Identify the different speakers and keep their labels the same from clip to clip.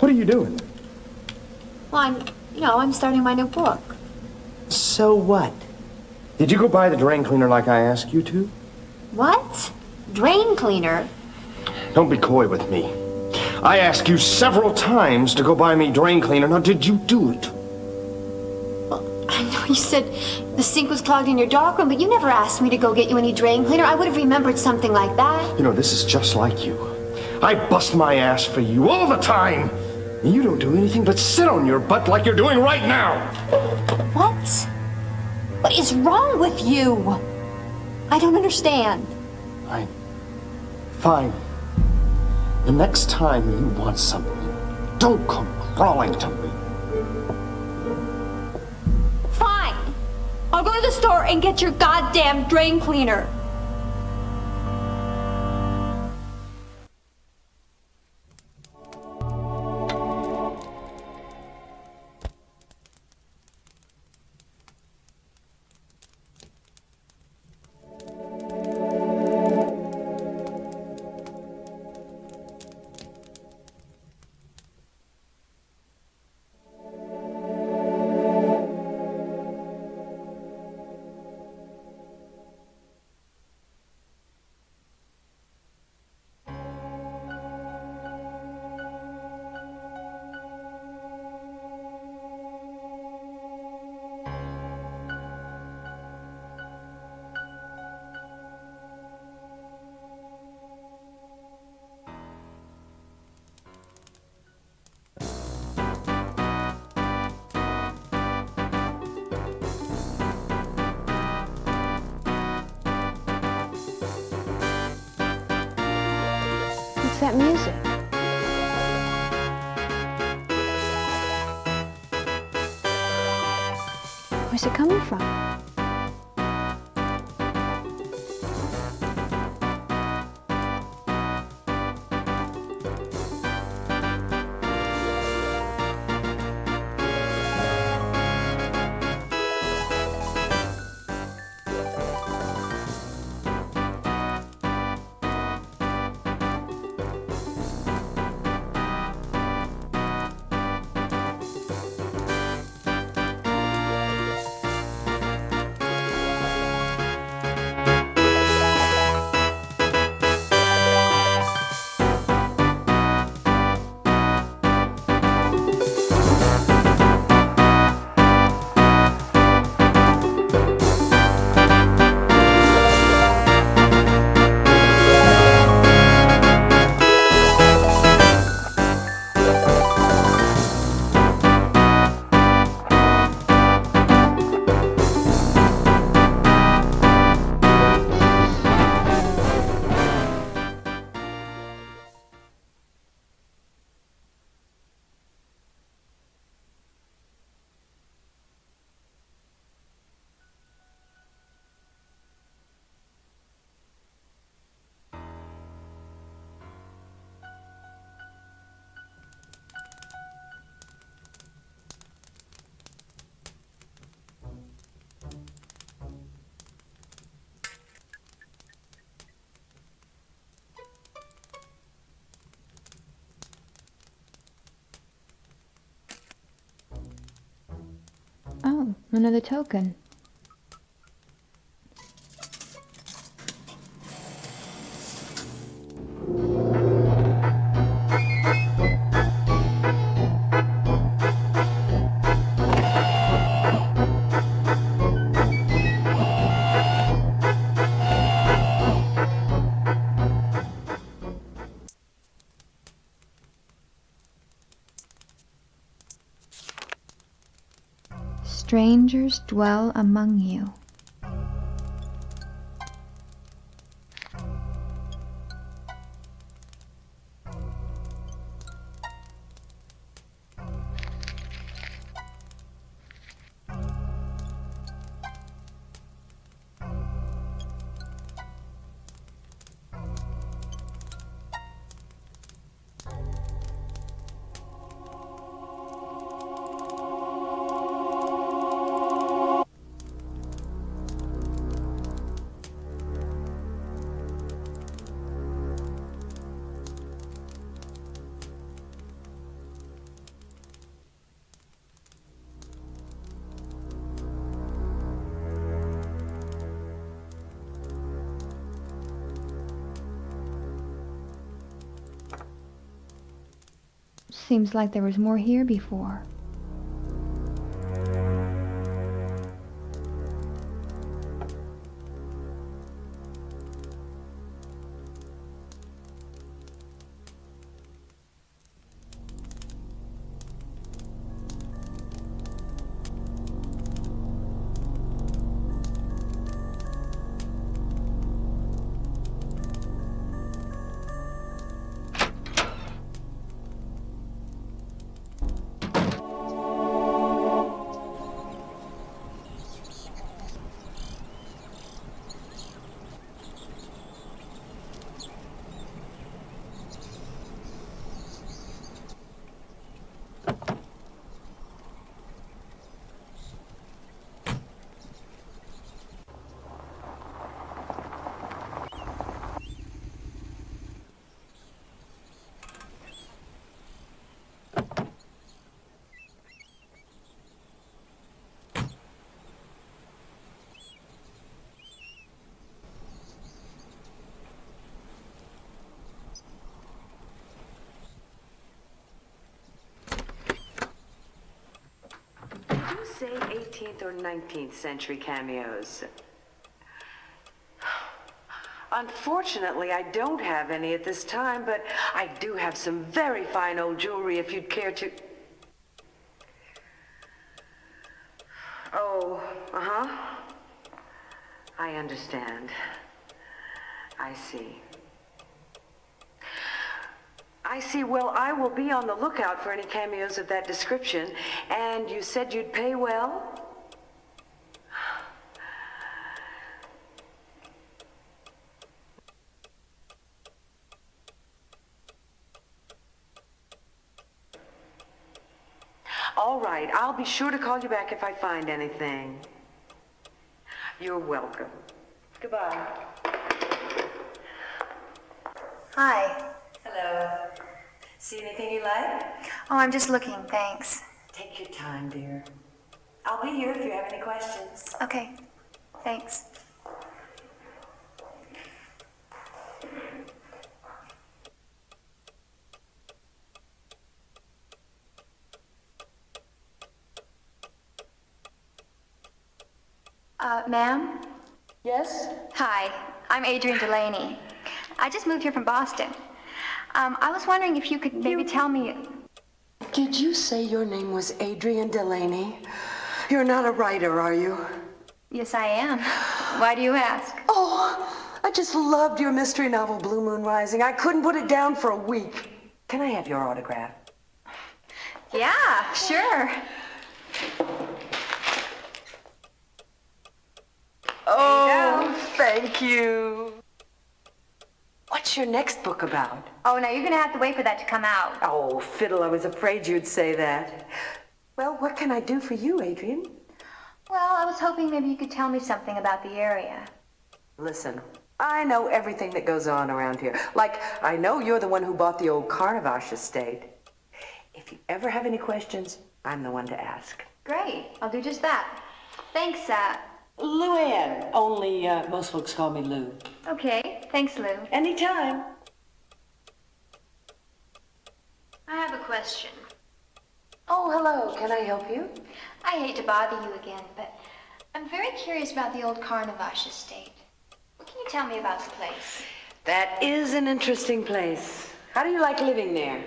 Speaker 1: What are you doing?
Speaker 2: Well, I'm starting my new book.
Speaker 1: So what? Did you go buy the drain cleaner like I asked you to?
Speaker 2: What? Drain cleaner?
Speaker 1: Don't be coy with me. I asked you several times to go buy me drain cleaner. Now, did you do it?
Speaker 2: Well, I know you said the sink was clogged in your darkroom, but you never asked me to go get you any drain cleaner. I would have remembered something like that.
Speaker 1: You know, this is just like you. I bust my ass for you all the time. And you don't do anything but sit on your butt like you're doing right now.
Speaker 2: What? What is wrong with you? I don't understand.
Speaker 1: Fine. The next time you want something, don't come crawling to me.
Speaker 2: Fine. I'll go to the store and get your goddamn drain cleaner.
Speaker 3: What's that music? Where's it coming from? Oh, another token. Strangers dwell among you. Seems like there was more here before.
Speaker 4: Say 18th or 19th century cameos. Unfortunately, I don't have any at this time, but I do have some very fine old jewelry if you'd care to... Oh, uh-huh. I understand. I see. I see. Well, I will be on the lookout for any cameos of that description. And you said you'd pay well? All right. I'll be sure to call you back if I find anything. You're welcome. Goodbye.
Speaker 2: Hi.
Speaker 4: Hello. See anything you like?
Speaker 2: Oh, I'm just looking, thanks.
Speaker 4: Take your time, dear. I'll be here if you have any questions.
Speaker 2: Okay, thanks. Ma'am?
Speaker 4: Yes?
Speaker 2: Hi, I'm Adrian Delaney. I just moved here from Boston. I was wondering if you could maybe tell me...
Speaker 4: Did you say your name was Adrian Delaney? You're not a writer, are you?
Speaker 2: Yes, I am. Why do you ask?
Speaker 4: Oh, I just loved your mystery novel, Blue Moon Rising. I couldn't put it down for a week. Can I have your autograph?
Speaker 2: Yeah, sure.
Speaker 4: Oh, thank you. What's your next book about?
Speaker 2: Oh, now you're gonna have to wait for that to come out.
Speaker 4: Oh, fiddle, I was afraid you'd say that. Well, what can I do for you, Adrian?
Speaker 2: Well, I was hoping maybe you could tell me something about the area.
Speaker 4: Listen, I know everything that goes on around here. Like, I know you're the one who bought the old Carnavash estate. If you ever have any questions, I'm the one to ask.
Speaker 2: Great, I'll do just that. Thanks,
Speaker 4: Luann, only most folks call me Lou.
Speaker 2: Okay, thanks, Lou.
Speaker 4: Anytime.
Speaker 2: I have a question.
Speaker 4: Oh, hello. Can I help you?
Speaker 2: I hate to bother you again, but I'm very curious about the old Carnavash estate. What can you tell me about the place?
Speaker 4: That is an interesting place. How do you like living there?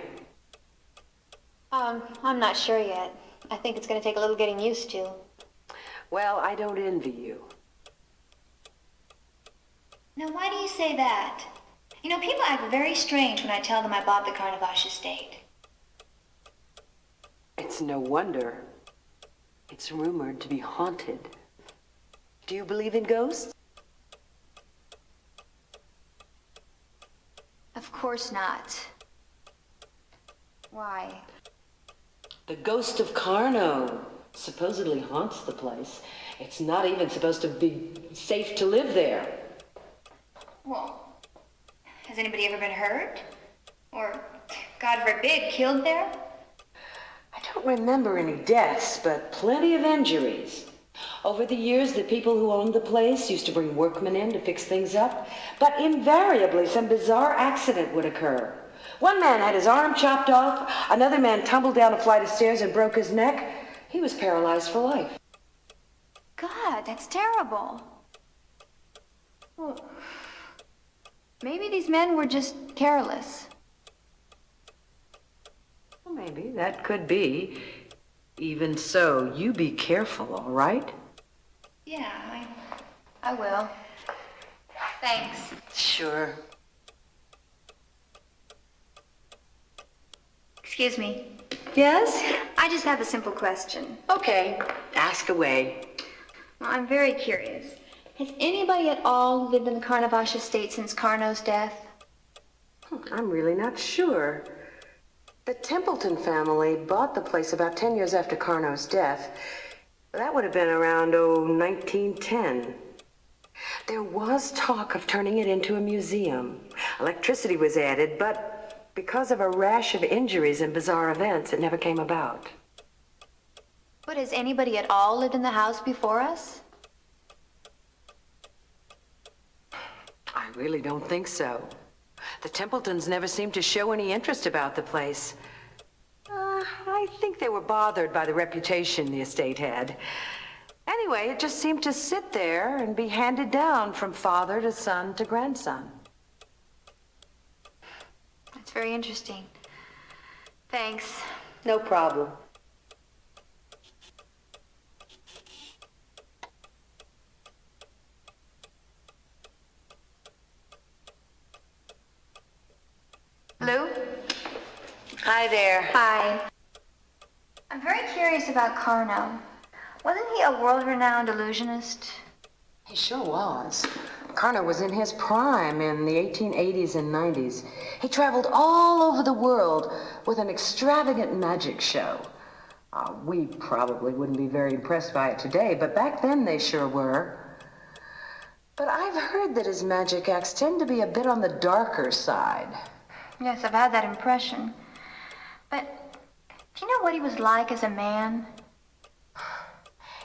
Speaker 2: I'm not sure yet. I think it's gonna take a little getting used to.
Speaker 4: Well, I don't envy you.
Speaker 2: Now, why do you say that? You know, people act very strange when I tell them I bought the Carnavash estate.
Speaker 4: It's no wonder. It's rumored to be haunted. Do you believe in ghosts?
Speaker 2: Of course not. Why?
Speaker 4: The ghost of Carno supposedly haunts the place. It's not even supposed to be safe to live there.
Speaker 2: Well, has anybody ever been hurt? Or, God forbid, killed there?
Speaker 4: I don't remember any deaths, but plenty of injuries. Over the years, the people who owned the place used to bring workmen in to fix things up, but invariably some bizarre accident would occur. One man had his arm chopped off. Another man tumbled down a flight of stairs and broke his neck. He was paralyzed for life.
Speaker 2: God, that's terrible. Well, maybe these men were just careless.
Speaker 4: Well, maybe that could be. Even so, you be careful, all right?
Speaker 2: Yeah, I will. Thanks.
Speaker 4: Sure.
Speaker 2: Excuse me.
Speaker 4: Yes?
Speaker 2: I just have a simple question.
Speaker 4: Okay, ask away.
Speaker 2: Well, I'm very curious. Has anybody at all lived in the Carnavash estate since Carno's death?
Speaker 4: I'm really not sure. The Templeton family bought the place about 10 years after Carno's death. That would have been around, 1910. There was talk of turning it into a museum. Electricity was added, but because of a rash of injuries and bizarre events, it never came about.
Speaker 2: But has anybody at all lived in the house before us?
Speaker 4: I really don't think so. The Templetons never seemed to show any interest about the place. I think they were bothered by the reputation the estate had. Anyway, it just seemed to sit there and be handed down from father to son to grandson.
Speaker 2: That's very interesting. Thanks.
Speaker 4: No problem.
Speaker 2: Lou?
Speaker 4: Hi there.
Speaker 2: Hi. I'm very curious about Carno. Wasn't he a world-renowned illusionist?
Speaker 4: He sure was. Carno was in his prime in the 1880s and 90s. He traveled all over the world with an extravagant magic show. We probably wouldn't be very impressed by it today, but back then they sure were. But I've heard that his magic acts tend to be a bit on the darker side.
Speaker 2: Yes, I've had that impression. But do you know what he was like as a man?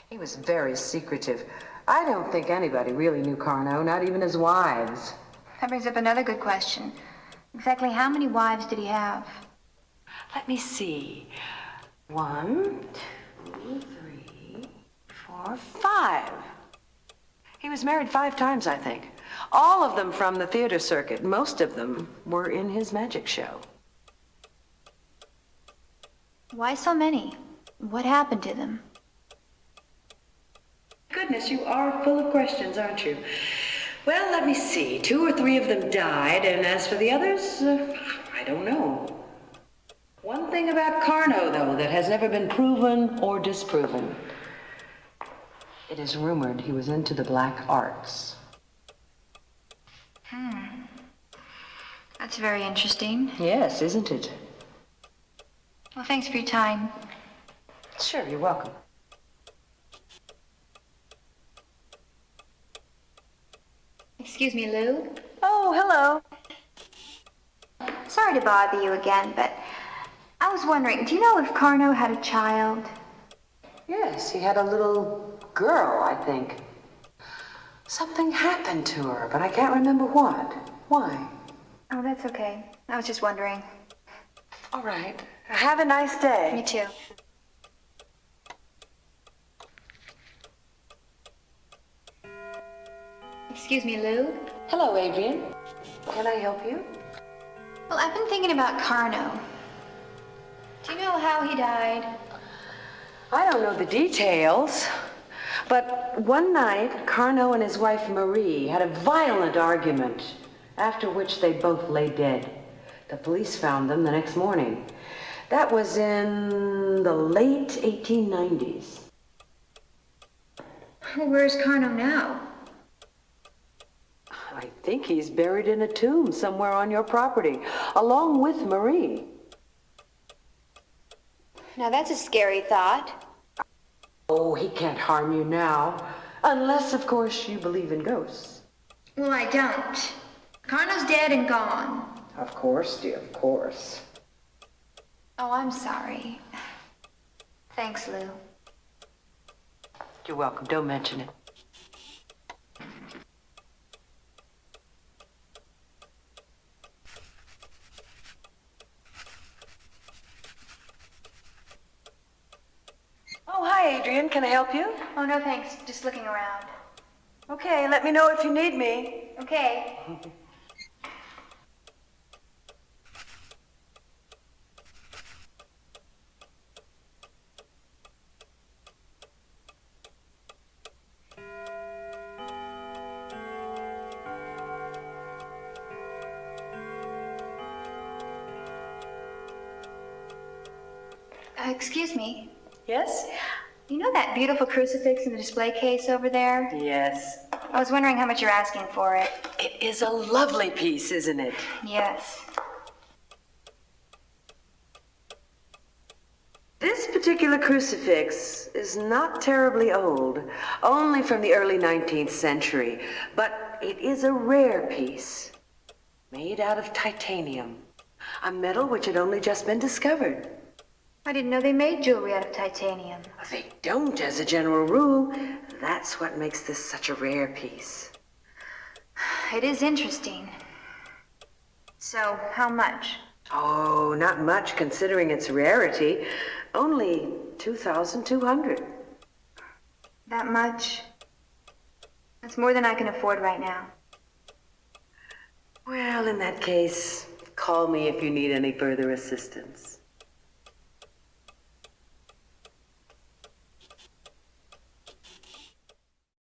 Speaker 4: He was very secretive. I don't think anybody really knew Carno, not even his wives.
Speaker 2: That brings up another good question. Exactly how many wives did he have?
Speaker 4: Let me see. 1, 2, 3, 4, 5. He was married 5 times, I think. All of them from the theater circuit. Most of them were in his magic show.
Speaker 2: Why so many? What happened to them?
Speaker 4: Goodness, you are full of questions, aren't you? Well, let me see. 2 or 3 of them died, and as for the others, I don't know. One thing about Carno, though, that has never been proven or disproven. It is rumored he was into the black arts.
Speaker 2: That's very interesting.
Speaker 4: Yes, isn't it?
Speaker 2: Well, thanks for your time.
Speaker 4: Sure, you're welcome.
Speaker 2: Excuse me, Lou.
Speaker 4: Oh, hello.
Speaker 2: Sorry to bother you again, but I was wondering, do you know if Carno had a child?
Speaker 4: Yes, he had a little girl, I think. Something happened to her, but I can't remember what. Why?
Speaker 2: Oh, that's okay. I was just wondering.
Speaker 4: All right. Have a nice day.
Speaker 2: Me too. Excuse me, Lou.
Speaker 4: Hello, Adrian. Can I help you?
Speaker 2: Well, I've been thinking about Carno. Do you know how he died?
Speaker 4: I don't know the details, but one night, Carno and his wife Marie had a violent argument, after which they both lay dead. The police found them the next morning. That was in the late 1890s.
Speaker 2: Well, where's Carno now?
Speaker 4: I think he's buried in a tomb somewhere on your property, along with Marie.
Speaker 2: Now, that's a scary thought.
Speaker 4: Oh, he can't harm you now. Unless, of course, you believe in ghosts.
Speaker 2: Well, I don't. Carno's dead and gone.
Speaker 4: Of course, dear, of course.
Speaker 2: Oh, I'm sorry. Thanks, Lou.
Speaker 4: You're welcome. Don't mention it. Can I help you?
Speaker 2: Oh, no, thanks. Just looking around.
Speaker 4: Okay, let me know if you need me.
Speaker 2: Okay. Excuse me.
Speaker 4: Yes?
Speaker 2: You know that beautiful crucifix in the display case over there?
Speaker 4: Yes.
Speaker 2: I was wondering how much you're asking for it.
Speaker 4: It is a lovely piece, isn't it?
Speaker 2: Yes.
Speaker 4: This particular crucifix is not terribly old, only from the early 19th century, but it is a rare piece, made out of titanium, a metal which had only just been discovered.
Speaker 2: I didn't know they made jewelry out of titanium.
Speaker 4: They don't, as a general rule. That's what makes this such a rare piece.
Speaker 2: It is interesting. So, how much?
Speaker 4: Oh, not much considering its rarity. Only 2,200.
Speaker 2: That much? That's more than I can afford right now.
Speaker 4: Well, in that case, call me if you need any further assistance.